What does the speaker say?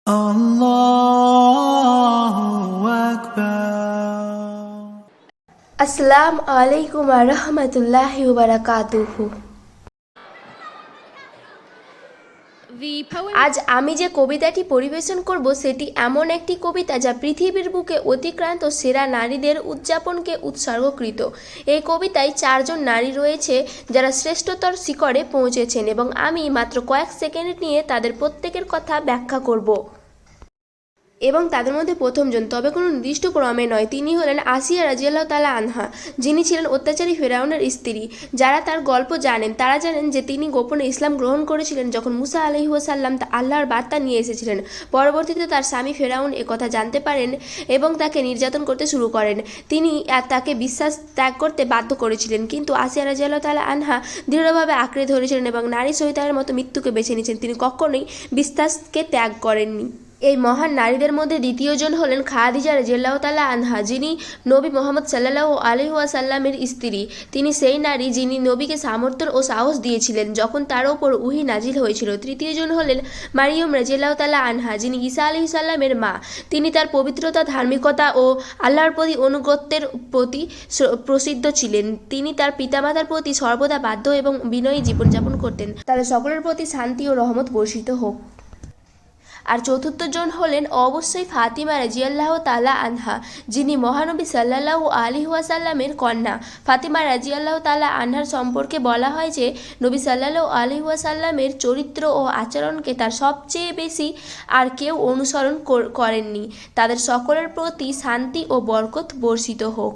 Allahu Akbar. আসসালামু আলাইকুম ওয়া রাহমাতুল্লাহি ওয়া বারাকাতুহু। আজ আমি যে কবিতাটি পরিবেশন করব সেটি এমন একটি কবিতা যা পৃথিবীর বুকে অতিক্রান্ত সেরা নারীদের উদযাপনকে উৎসর্গকৃত। এই কবিতায় 4জন নারী রয়েছে যারা শ্রেষ্ঠতর শিখরে পৌঁছেছেন এবং আমি মাত্র কয়েক সেকেন্ড নিয়ে তাদের প্রত্যেকের কথা ব্যাখ্যা করব। এবং তাদের মধ্যে প্রথমজন, তবে কোনো নির্দিষ্ট ক্রমে নয়, তিনি হলেন আসিয়া রাদিয়াল্লাহু তাআলা আনহা, যিনি ছিলেন অত্যাচারী ফেরাউনের স্ত্রী। যারা তার গল্প জানেন তারা জানেন যে তিনি গোপনে ইসলাম গ্রহণ করেছিলেন যখন মুসা আলাইহিস সালাম আল্লাহর বার্তা নিয়ে এসেছিলেন। পরবর্তীতে তার স্বামী ফেরাউন একথা জানতে পারেন এবং তাকে নির্যাতন করতে শুরু করেন। তিনি তাকে বিশ্বাস ত্যাগ করতে বাধ্য করেছিলেন, কিন্তু আসিয়া রাদিয়াল্লাহু তাআলা আনহা দৃঢ়ভাবে আঁকড়ে ধরেছিলেন এবং নারী সহিতার মতো মৃত্যুকে বেছে নিয়েছেন। তিনি কখনোই বিশ্বাসকে ত্যাগ করেননি। এই মহান নারীদের মধ্যে দ্বিতীয়জন হলেন খাদিজা রাদিয়াল্লাহু তাআলা আনহা, যিনি নবী মুহাম্মদ সাল্লাল্লাহু আলাইহি ওয়াসাল্লামের স্ত্রী। তিনি সেই নারী যিনি নবীকে সামর্থ্য ও সাহস দিয়েছিলেন যখন তার ওপর ওহী নাজিল হয়েছিল। তৃতীয়জন হলেন মারিয়ম রাদিয়াল্লাহু তাআলা আনহা, যিনি ঈসা আলাইহিস সালামের মা। তিনি তার পবিত্রতা, ধার্মিকতা ও আল্লাহর প্রতি অনুগত্যের প্রতি প্রসিদ্ধ ছিলেন। তিনি তার পিতামাতার প্রতি সর্বদা বাধ্য এবং বিনয়ী জীবনযাপন করতেন। তাদের সকলের প্রতি শান্তি ও রহমত বর্ষিত হোক। আর চতুর্থজন হলেন অবশ্যই ফাতিমা রাদিয়াল্লাহু তাআলা আনহা, যিনি মহানবী সাল্লাল্লাহু আলাইহি ওয়াসাল্লামের কন্যা। ফাতিমা রাদিয়াল্লাহু তাআলা আনহার সম্পর্কে বলা হয় যে নবী সাল্লাল্লাহু আলাইহি ওয়াসাল্লামের চরিত্র ও আচরণকে তার সবচেয়ে বেশি আর কেউ অনুসরণ করেননি। তাদের সকলের প্রতি শান্তি ও বরকত বর্ষিত হোক।